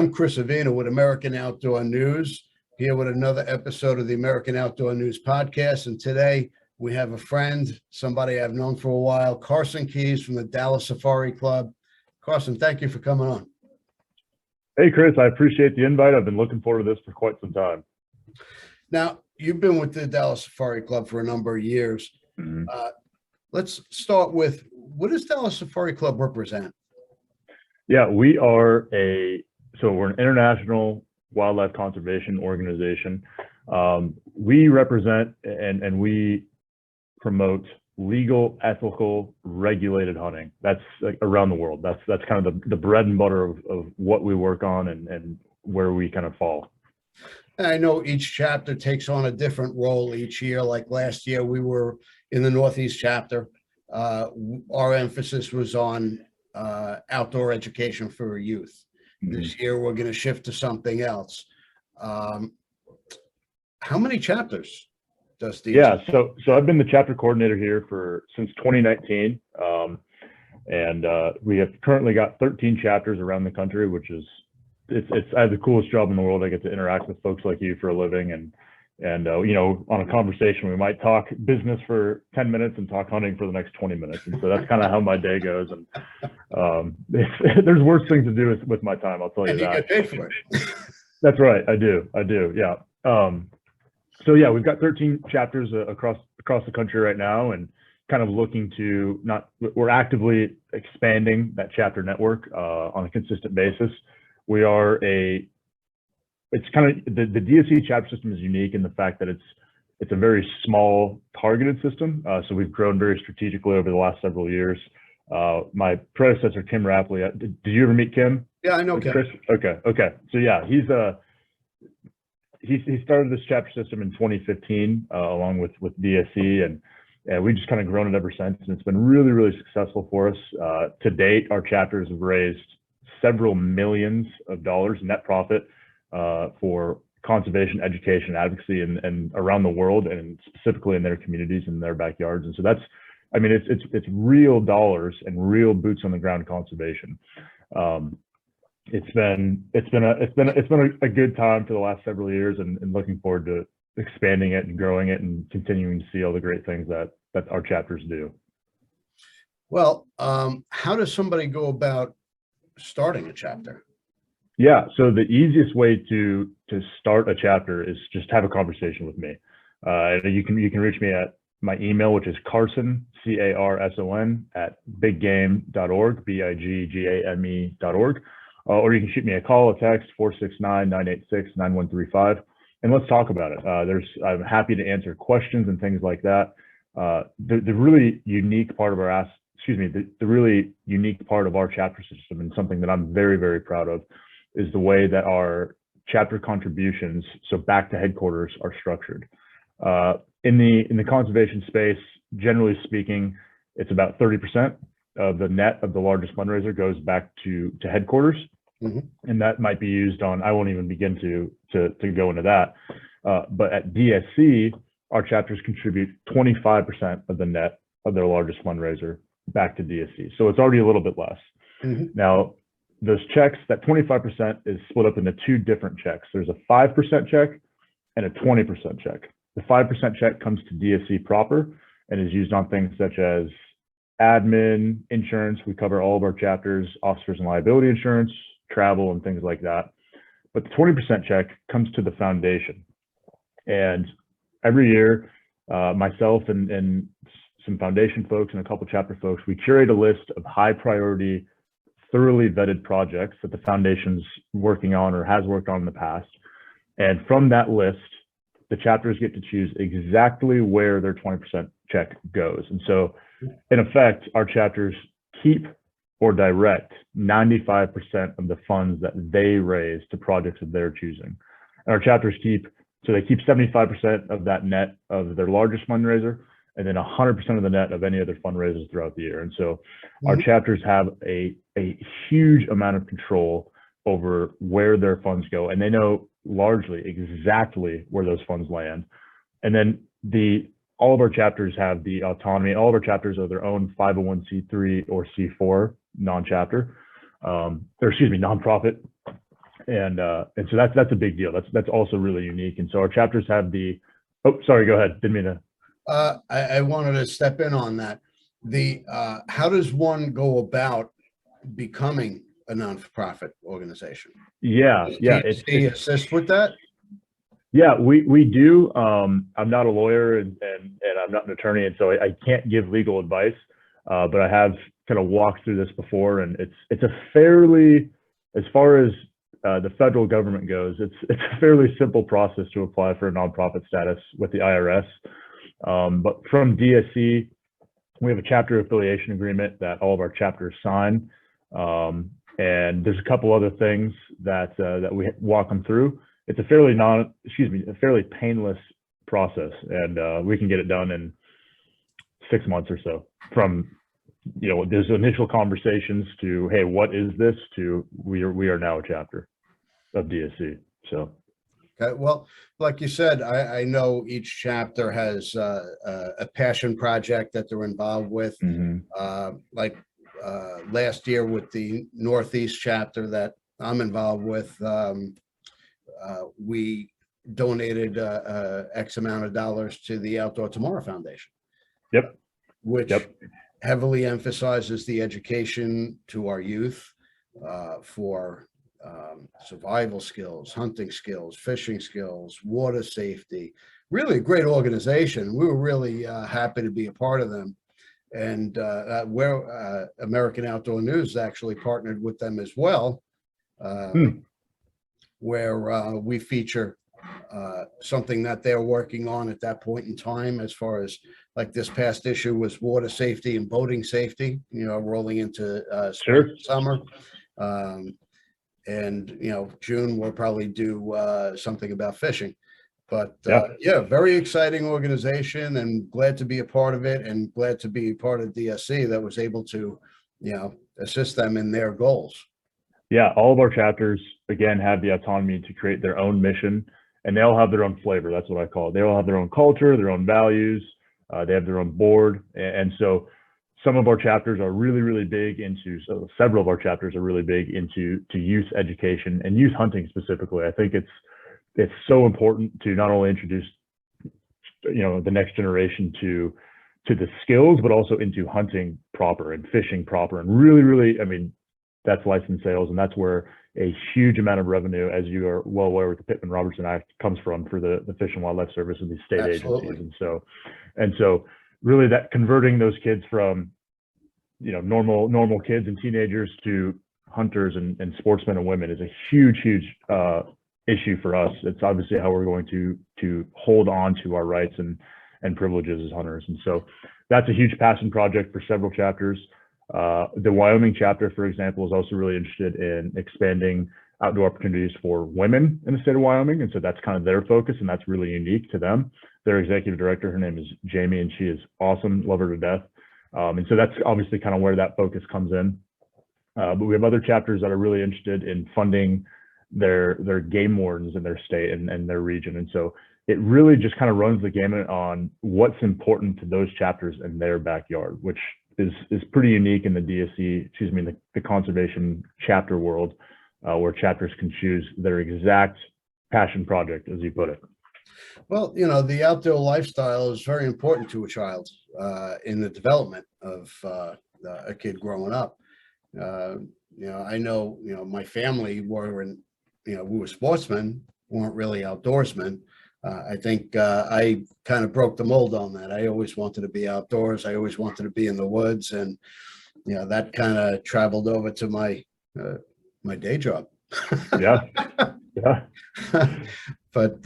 I'm Chris Avina with American Outdoor News, here with another episode of the American Outdoor News podcast. And today we have a friend, somebody I've known for a while, Carson Keys from the Dallas Safari Club. Carson, thank you for coming on. Hey, Chris, I appreciate the invite. I've been looking forward to this for quite some time. Now, you've been with the Dallas Safari Club for a number of years. Mm-hmm. Let's start with, what does Dallas Safari Club represent? Yeah, we're an international wildlife conservation organization. We represent and we promote legal, ethical, regulated hunting. That's like around the world. That's kind of the bread and butter of what we work on and where we kind of fall. And I know each chapter takes on a different role each year. Like last year, we were in the Northeast chapter. Our emphasis was on outdoor education for youth. Mm-hmm. This year, we're going to shift to something else. How many chapters does DSC? Yeah, so I've been the chapter coordinator here since 2019, and we have currently got 13 chapters around the country, which is I have the coolest job in the world. I get to interact with folks like you for a living, and you know, on a conversation we might talk business for 10 minutes and talk hunting for the next 20 minutes, and so that's kind of how my day goes. And there's worse things to do with my time, I'll tell you that. You get paid for it. That's right, I do, yeah. So yeah, we've got 13 chapters across the country right now, and kind of looking to we're actively expanding that chapter network on a consistent basis. It's kind of the DSC chapter system is unique in the fact that it's a very small targeted system. So we've grown very strategically over the last several years. My predecessor, Kim Rapley, did you ever meet Kim? Yeah, I know Kim. Chris? Okay. So yeah, he started this chapter system in 2015 along with DSC, and we've just kind of grown it ever since. And it's been really, really successful for us. To date, our chapters have raised several millions of dollars net profit for conservation, education, advocacy, and around the world, and specifically in their communities and their backyards. And so it's real dollars and real boots on the ground conservation. It's been a good time for the last several years, and looking forward to expanding it and growing it and continuing to see all the great things that our chapters do. Well, how does somebody go about starting a chapter? Yeah, so the easiest way to start a chapter is just have a conversation with me. You can reach me at my email, which is Carson, Carson @biggame.org, BIGGAME.org, or you can shoot me a call, a text, 469-986-9135, and let's talk about it. I'm happy to answer questions and things like that. The really unique part of the really unique part of our chapter system, and something that I'm very, very proud of, is the way that our chapter contributions, so back to headquarters, are structured. In the conservation space, generally speaking, it's about 30% of the net of the largest fundraiser goes back to headquarters. Mm-hmm. And that might be used on, I won't even begin to go into that. But at DSC, our chapters contribute 25% of the net of their largest fundraiser back to DSC. So it's already a little bit less. Mm-hmm. Now, those checks, that 25% is split up into two different checks. There's a 5% check and a 20% check. The 5% check comes to DSC proper and is used on things such as admin, insurance. We cover all of our chapters, officers and liability insurance, travel, and things like that. But the 20% check comes to the foundation. And every year, myself and some foundation folks and a couple chapter folks, we curate a list of high priority, thoroughly vetted projects that the foundation's working on or has worked on in the past. And from that list, the chapters get to choose exactly where their 20% check goes. And so in effect, our chapters keep or direct 95% of the funds that they raise to projects of their choosing. And our chapters keep 75% of that net of their largest fundraiser, and then 100% of the net of any other fundraisers throughout the year. And so our chapters have a huge amount of control over where their funds go, and they know largely exactly where those funds land. And then all of our chapters have the autonomy. All of our chapters are their own 501c3 or C4 non-chapter, nonprofit. And so that's a big deal. That's also really unique. And so our chapters have the, oh, sorry, go ahead. Didn't mean to. I wanted to step in on that. How does one go about becoming a non-for-profit organization? Yeah, yeah. DSC assist with that? Yeah, we do. I'm not a lawyer and I'm not an attorney, and so I can't give legal advice. But I have kind of walked through this before, and it's a fairly, as far as the federal government goes, it's a fairly simple process to apply for a nonprofit status with the IRS. But from DSC, we have a chapter affiliation agreement that all of our chapters sign, and there's a couple other things that we walk them through. It's a fairly painless process, and we can get it done in 6 months or so. From there's initial conversations to, hey, what is this, to we are now a chapter of DSC. So. Okay, well, like you said, I know each chapter has a passion project that they're involved with. Like last year with the Northeast chapter that I'm involved with, we donated X amount of dollars to the Outdoor Tomorrow Foundation. Yep. Which heavily emphasizes the education to our youth for survival skills, hunting skills, fishing skills, water safety. Really a great organization. We were really happy to be a part of them. And where American Outdoor News actually partnered with them as well, where we feature something that they're working on at that point in time, as far as like this past issue was water safety and boating safety, rolling into summer. And June we'll probably do something about fishing. But yeah, very exciting organization, and glad to be a part of it, and glad to be part of DSC that was able to assist them in their goals. Yeah, all of our chapters again have the autonomy to create their own mission, and they all have their own flavor. That's what I call it. They all have their own culture, their own values. They have their own board, and so some of our chapters are really, really big into. So several of our chapters are really big into youth education and youth hunting specifically. I think it's so important to not only introduce the next generation to the skills, but also into hunting proper and fishing proper, and really, I mean, that's licensed sales, and that's where a huge amount of revenue, as you are well aware with the Pittman-Robertson Act, comes from for the Fish and Wildlife Service and these state agencies. And so really that converting those kids from normal kids and teenagers to hunters and sportsmen and women is a huge issue for us. It's obviously how we're going to hold on to our rights and privileges as hunters. And so that's a huge passion project for several chapters. The Wyoming chapter, for example, is also really interested in expanding outdoor opportunities for women in the state of Wyoming. And so that's kind of their focus, and that's really unique to them. Their executive director, her name is Jamie, and she is awesome, love her to death. And so that's obviously kind of where that focus comes in. But we have other chapters that are really interested in funding their game wardens in their state and their region. And so it really just kind of runs the gamut on what's important to those chapters in their backyard, which is pretty unique in the DSC, the conservation chapter world, where chapters can choose their exact passion project, as you put it. Well, the outdoor lifestyle is very important to a child in the development of a kid growing up. I know, my family we were sportsmen, weren't really outdoorsmen. I think I kind of broke the mold on that. I always wanted to be outdoors. I always wanted to be in the woods, and that kind of traveled over to my day job. Yeah. But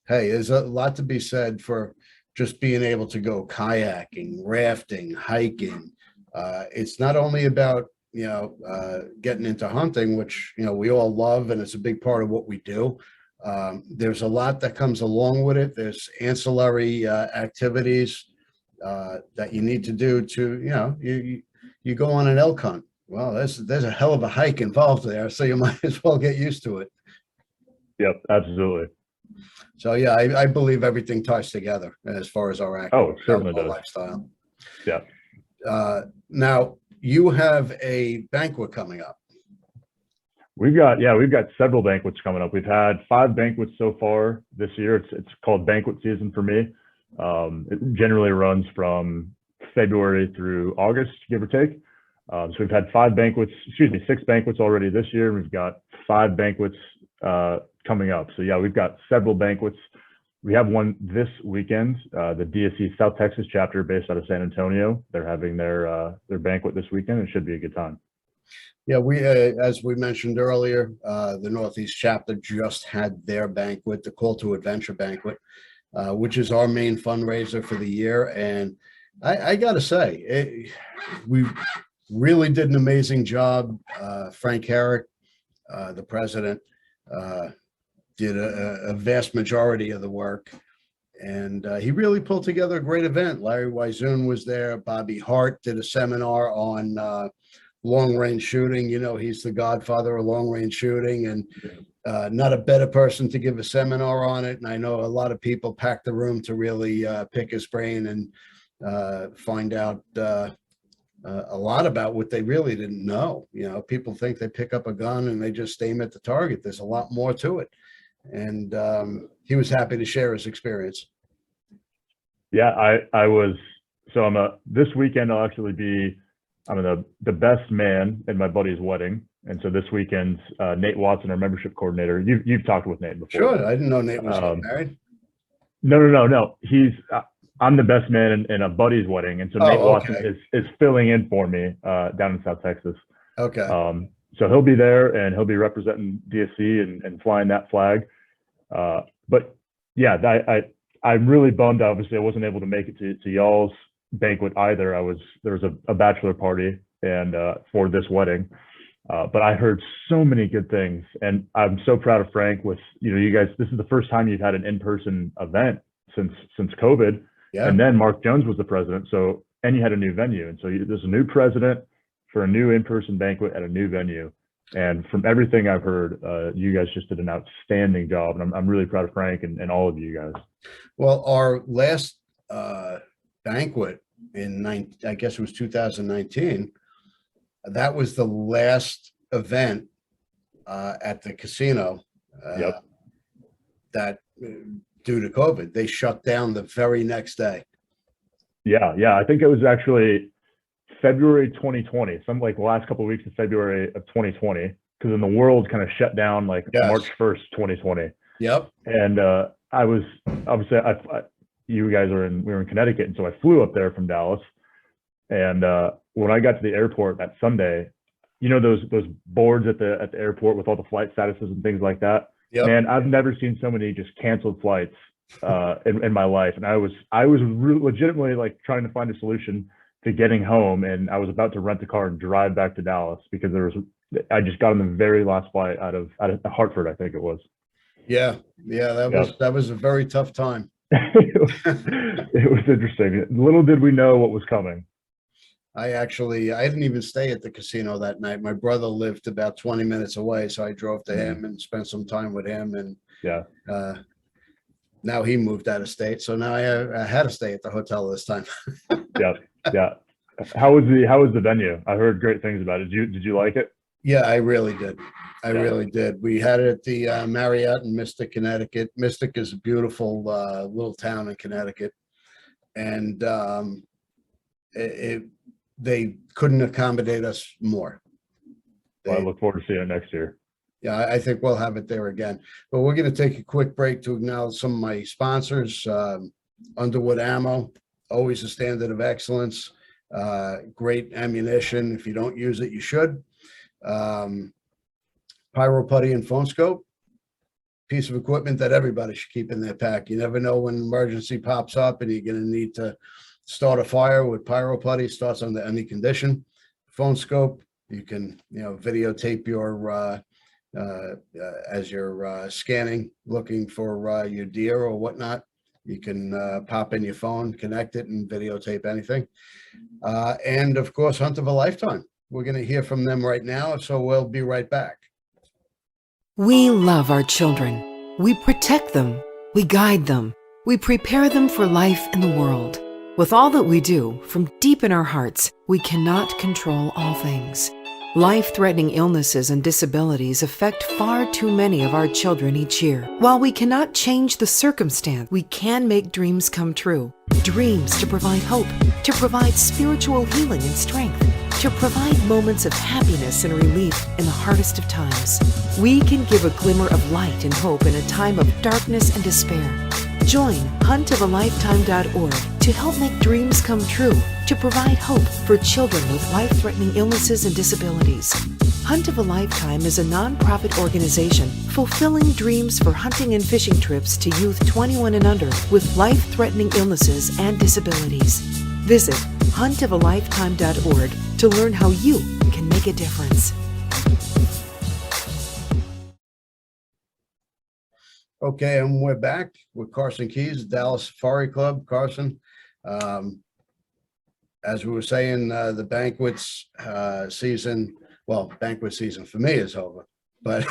hey, there's a lot to be said for just being able to go kayaking, rafting, hiking. It's not only about getting into hunting, which we all love, and it's a big part of what we do. There's a lot that comes along with it. There's ancillary activities that you need to do to, you go on an elk hunt. Well, there's a hell of a hike involved there, so you might as well get used to it. Yep, absolutely. So yeah, I believe everything ties together as far as our outdoor lifestyle. Yeah. Now you have a banquet coming up. We've got several banquets coming up. We've had 5 banquets so far this year. It's called banquet season for me. It generally runs from February through August, give or take. So we've had 6 banquets already this year, and we've got 5 banquets coming up. So yeah, we've got several banquets. We have one this weekend, the DSC South Texas chapter based out of San Antonio. They're having their banquet this weekend. It should be a good time. Yeah, we, as we mentioned earlier, the Northeast chapter just had their banquet, the Call to Adventure banquet, which is our main fundraiser for the year. And I got to say, we really did an amazing job. Frank Herrick, the president, did a vast majority of the work. And he really pulled together a great event. Larry Wizoon was there. Bobby Hart did a seminar on long range shooting. You know, he's the godfather of long range shooting, and not a better person to give a seminar on it. And I know a lot of people packed the room to really pick his brain and find out a lot about what they really didn't know. You know, people think they pick up a gun and they just aim at the target. There's a lot more to it. And he was happy to share his experience. Yeah, I was. So this weekend I'll actually be, I'm the best man at my buddy's wedding. And so this weekend, Nate Watson, our membership coordinator, you've talked with Nate before. Sure. I didn't know Nate was married. No. I'm the best man in a buddy's wedding. And so Nate Watson is filling in for me down in South Texas. Okay. So he'll be there and he'll be representing DSC and flying that flag. But yeah, I'm really bummed. Obviously, I wasn't able to make it to y'all's banquet either. There was a bachelor party and for this wedding, but I heard so many good things, and I'm so proud of Frank. With you guys, this is the first time you've had an in-person event since COVID, yeah. And then Mark Jones was the president, and you had a new venue, and so there's a new president for a new in-person banquet at a new venue. And from everything I've heard, you guys just did an outstanding job, and I'm really proud of Frank and all of you guys. Well, our last banquet I guess it was 2019. That was the last event at the casino that due to COVID, they shut down the very next day. Yeah. I think it was actually February 2020, like the last couple of weeks of February of 2020, because then the world kind of shut down like March 1st, 2020. Yep. And I was obviously we were in Connecticut, and so I flew up there from Dallas. And when I got to the airport that Sunday, those boards at the airport with all the flight statuses and things like that. Yep. Man, I've never seen so many just canceled flights in my life. And I was legitimately like trying to find a solution to getting home, and I was about to rent a car and drive back to Dallas because I just got on the very last flight out of Hartford, I think it was. Yeah, that was a very tough time. It was interesting. Little did we know what was coming. I didn't even stay at the casino that night. My brother lived about 20 minutes away, so I drove to him and spent some time with him. And now he moved out of state, so now I had to stay at the hotel this time. Yeah. How was the venue? I heard great things about it. Did you like it? Yeah, I really did. Really did. We had it at the Marriott in Mystic, Connecticut. Mystic is a beautiful little town in Connecticut, and they couldn't accommodate us more. Well, I look forward to seeing it next year. Yeah, I think we'll have it there again. But we're going to take a quick break to acknowledge some of my sponsors. Underwood Ammo, always a standard of excellence. Great ammunition. If you don't use it, you should. Pyro Putty and Phone Scope, piece of equipment that everybody should keep in their pack. You never know when an emergency pops up and you're going to need to start a fire with Pyro Putty. Starts under any condition. Phone Scope, you can videotape your as you're scanning, looking for your deer or whatnot. You can pop in your phone, connect it, and videotape anything. And of course, Hunt of a Lifetime. We're going to hear from them right now, so we'll be right back. We love our children. We protect them. We guide them. We prepare them for life in the world. With all that we do, from deep in our hearts, we cannot control all things. Life-threatening illnesses and disabilities affect far too many of our children each year. While we cannot change the circumstance, we can make dreams come true. Dreams to provide hope, to provide spiritual healing and strength, to provide moments of happiness and relief in the hardest of times. We can give a glimmer of light and hope in a time of darkness and despair. Join huntofalifetime.org to help make dreams come true, to provide hope for children with life-threatening illnesses and disabilities. Hunt of a Lifetime is a non-profit organization fulfilling dreams for hunting and fishing trips to youth 21 and under with life-threatening illnesses and disabilities. Visit huntofalifetime.org to learn how you can make a difference. Okay, and we're back with Carson Keys, Dallas Safari Club. Carson, as we were saying, the banquets season, well, banquet season for me is over, but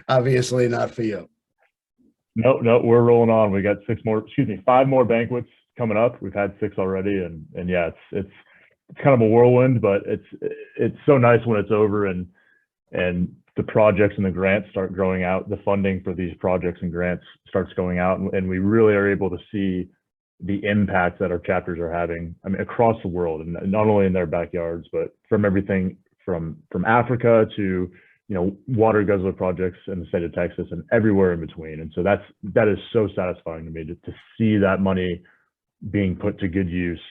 obviously not for you. No, we're rolling on. We got 5 more banquets coming up. We've had 6 already, and yeah, it's kind of a whirlwind, but it's so nice when it's over and the projects and the grants start growing out. The funding for these projects and grants starts going out, and we really are able to see the impact that our chapters are having. I mean, across the world, and not only in their backyards, but from everything from Africa to water guzzler projects in the state of Texas and everywhere in between. And so that is so satisfying to me to see that money being put to good use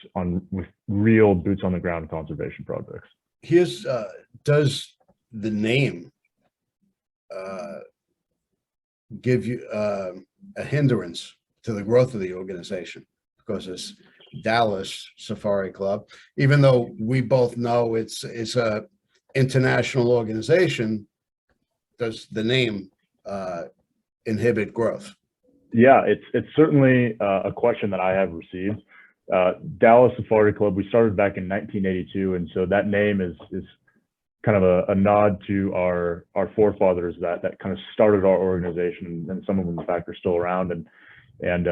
with real boots on the ground conservation projects. Here's does the name give you a hindrance to the growth of the organization, because it's Dallas Safari Club, even though we both know it's a international organization? Does the name inhibit growth? Yeah, it's certainly a question that I have received. Dallas Safari Club, we started back in 1982, and so that name is kind of a nod to our forefathers that kind of started our organization, and some of them in fact are still around. And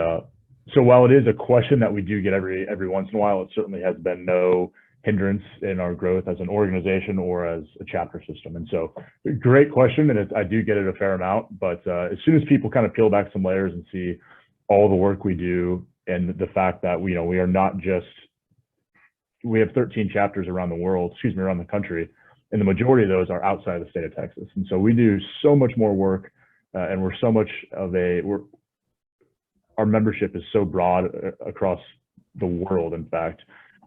so while it is a question that we do get every once in a while, it certainly has been no hindrance in our growth as an organization or as a chapter system. And so great question, and I do get it a fair amount, but as soon as people kind of peel back some layers and see all the work we do, and the fact that we are not just, we have 13 chapters around the country, and the majority of those are outside of the state of Texas. And so we do so much more work, and we're so much of our membership is so broad across the world, in fact,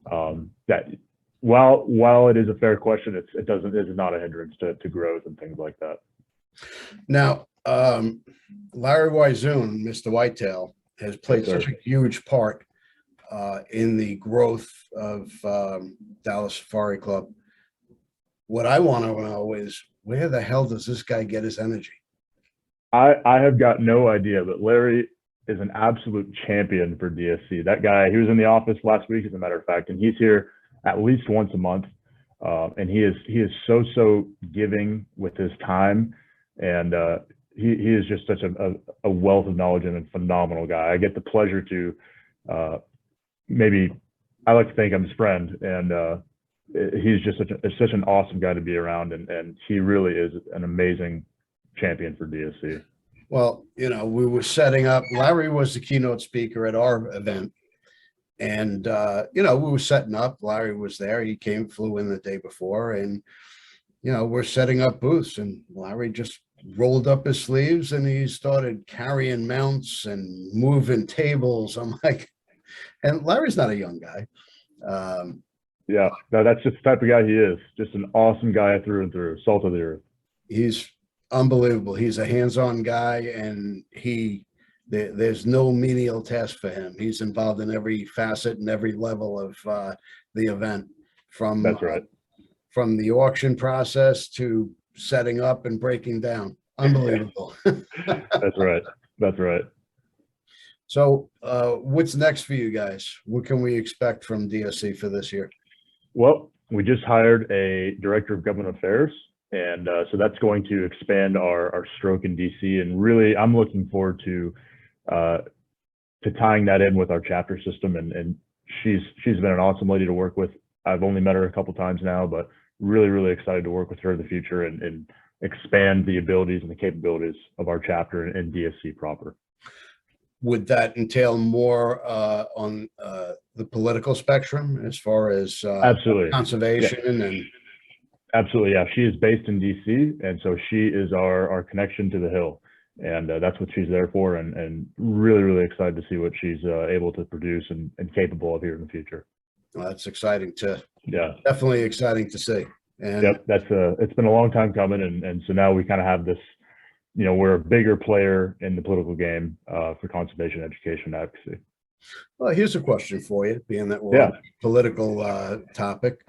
that while it is a fair question, it is not a hindrance to growth and things like that. Now, Larry Wizoon, Mr. Whitetail, has played such a huge part in the growth of Dallas Safari Club. What I want to know is, where the hell does this guy get his energy? I have got no idea, but Larry is an absolute champion for DSC. That guy, he was in the office last week, as a matter of fact, and he's here at least once a month. And he is so giving with his time, and he is just such a wealth of knowledge and a phenomenal guy. I get the pleasure to I like to think I'm his friend, and he's just such an awesome guy to be around, and he really is an amazing champion for DSC. Well, we were setting up, Larry was the keynote speaker at our event, and we were setting up. Larry was there. He flew in the day before, and we're setting up booths, and Larry just rolled up his sleeves and he started carrying mounts and moving tables. I'm like, and Larry's not a young guy. Yeah, no, that's just the type of guy he is. Just an awesome guy through and through, salt of the earth. He's unbelievable. He's a hands-on guy, and there's no menial task for him. He's involved in every facet and every level of the event, That's right. From the auction process to setting up and breaking down. Unbelievable. That's right. So what's next for you guys? What can we expect from DSC for this year? Well, we just hired a director of government affairs, and so that's going to expand our stroke in DC. And really, I'm looking forward to tying that in with our chapter system. And she's been an awesome lady to work with. I've only met her a couple times now, but really, really excited to work with her in the future and expand the abilities and the capabilities of our chapter in DSC proper. Would that entail more on the political spectrum as far as Absolutely. conservation and? Absolutely, yeah. She is based in DC, and so she is our connection to the Hill, and that's what she's there for, and really, really excited to see what she's able to produce and capable of here in the future. Well, that's exciting Yeah, definitely exciting to see. And yep, it's been a long time coming, and so now we kind of have this, we're a bigger player in the political game for conservation education advocacy. well, here's a question for you, being that we're on a political topic.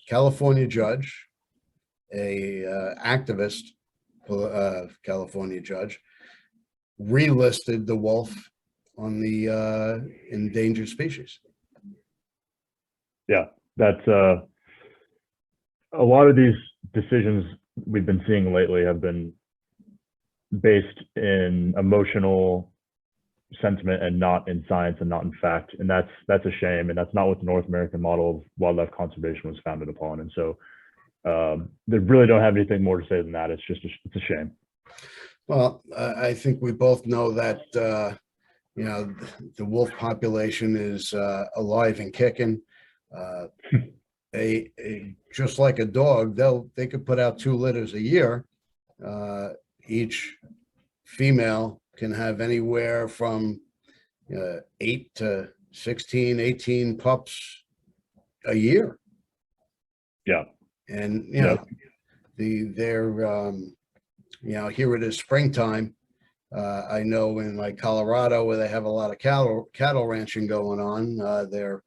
California judge, a activist, California judge, relisted the wolf on the endangered species. Yeah, that's a lot of these decisions we've been seeing lately have been based in emotional sentiment and not in science and not in fact, and that's a shame, and that's not what the North American model of wildlife conservation was founded upon. And so they really don't have anything more to say than that. It's just it's a shame. Well, I think we both know that the wolf population is alive and kicking. Just like a dog, they could put out 2 litters a year. Each female can have anywhere from 8 to 16, 18 pups a year. Yeah. And, here it is springtime. I know in like Colorado, where they have a lot of cattle ranching going on, they're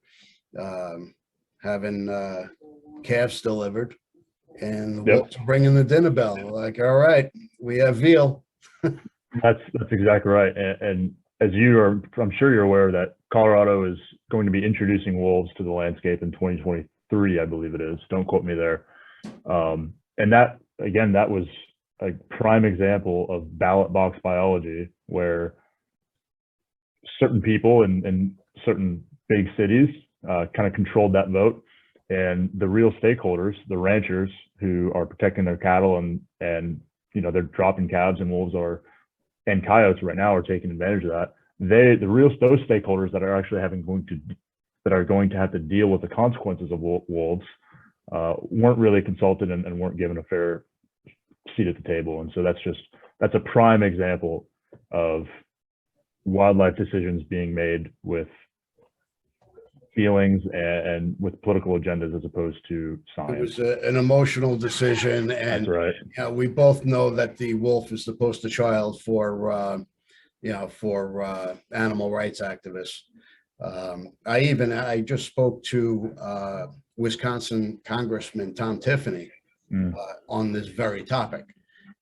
having calves delivered, and the wolves are ringing the dinner bell. Like, all right, we have veal. That's exactly right. And as I'm sure you're aware that Colorado is going to be introducing wolves to the landscape in 2023, I believe it is. Don't quote me there. And that was a prime example of ballot box biology, where certain people in certain big cities kind of controlled that vote, and the real stakeholders, the ranchers who are protecting their cattle and they're dropping calves, and wolves and coyotes right now are taking advantage of that. Those stakeholders that are actually going to have to deal with the consequences of wolves weren't really consulted and weren't given a fair seat at the table. And so that's a prime example of wildlife decisions being made with feelings and with political agendas as opposed to science. It was an emotional decision, and that's right. We both know that the wolf is the poster child for animal rights activists. I just spoke to Wisconsin Congressman Tom Tiffany on this very topic,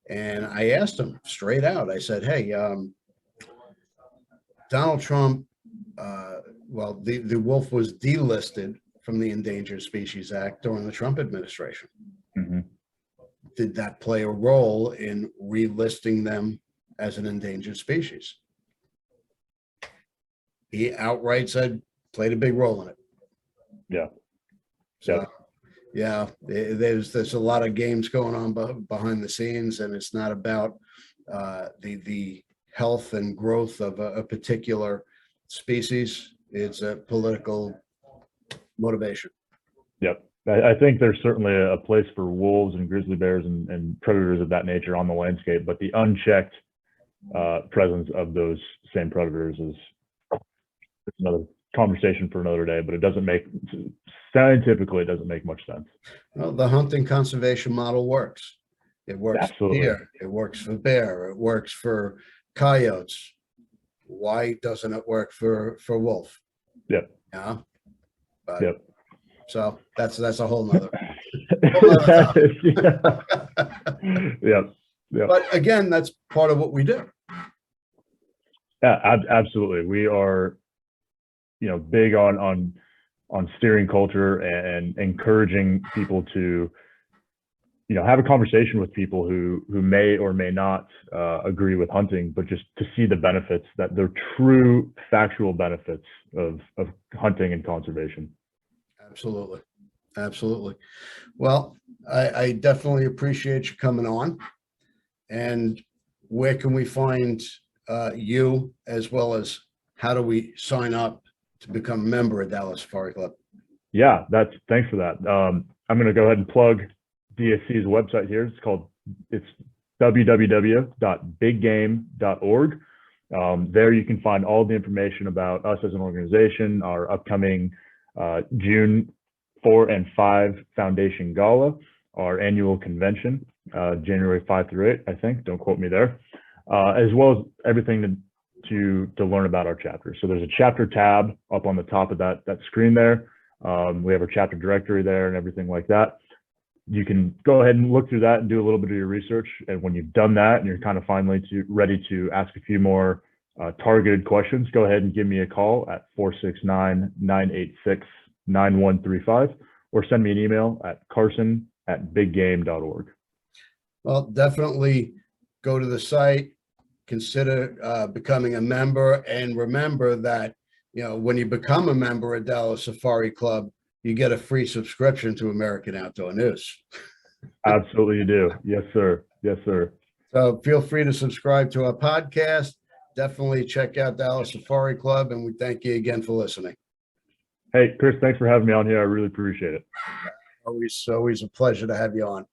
and I asked him straight out. I said, "Hey, Donald Trump." The wolf was delisted from the Endangered Species Act during the Trump administration. Mm-hmm. Did that play a role in relisting them as an endangered species? He outright said played a big role in it. Yeah. So, there's a lot of games going on behind the scenes, and it's not about the health and growth of a particular species. It's a political motivation. Yep. I think there's certainly a place for wolves and grizzly bears and predators of that nature on the landscape, but the unchecked presence of those same predators is another conversation for another day, but scientifically, it doesn't make much sense. Well, the hunting conservation model works. It works Absolutely. for deer, it works for bear, it works for coyotes. Why doesn't it work for wolf? Yep. Yeah. But, yep. So that's a whole nother. Yep. But again, that's part of what we do. Yeah, absolutely. We are, big on steering culture and encouraging people to, have a conversation with people who may or may not agree with hunting, but just to see the benefits, that they're true factual benefits of hunting and conservation. Absolutely. Absolutely. Well, I definitely appreciate you coming on. And where can we find you, as well as how do we sign up to become a member of Dallas Safari Club? Yeah, thanks for that. I'm going to go ahead and plug DSC's website here. It's www.biggame.org. There you can find all the information about us as an organization, our upcoming June 4 and 5 Foundation Gala, our annual convention, January 5 through 8, I think. Don't quote me there. As well as everything to learn about our chapter. So there's a chapter tab up on the top of that screen there. We have our chapter directory there and everything like that. You can go ahead and look through that and do a little bit of your research. And when you've done that and you're kind of finally ready to ask a few more targeted questions, go ahead and give me a call at 469-986-9135 or send me an email at carson@biggame.org. Well, definitely go to the site, consider becoming a member, and remember that, when you become a member of Dallas Safari Club, you get a free subscription to American Outdoor News. Absolutely you do. Yes, sir. Yes, sir. So feel free to subscribe to our podcast. Definitely check out Dallas Safari Club, and we thank you again for listening. Hey, Chris, thanks for having me on here. I really appreciate it. Always a pleasure to have you on.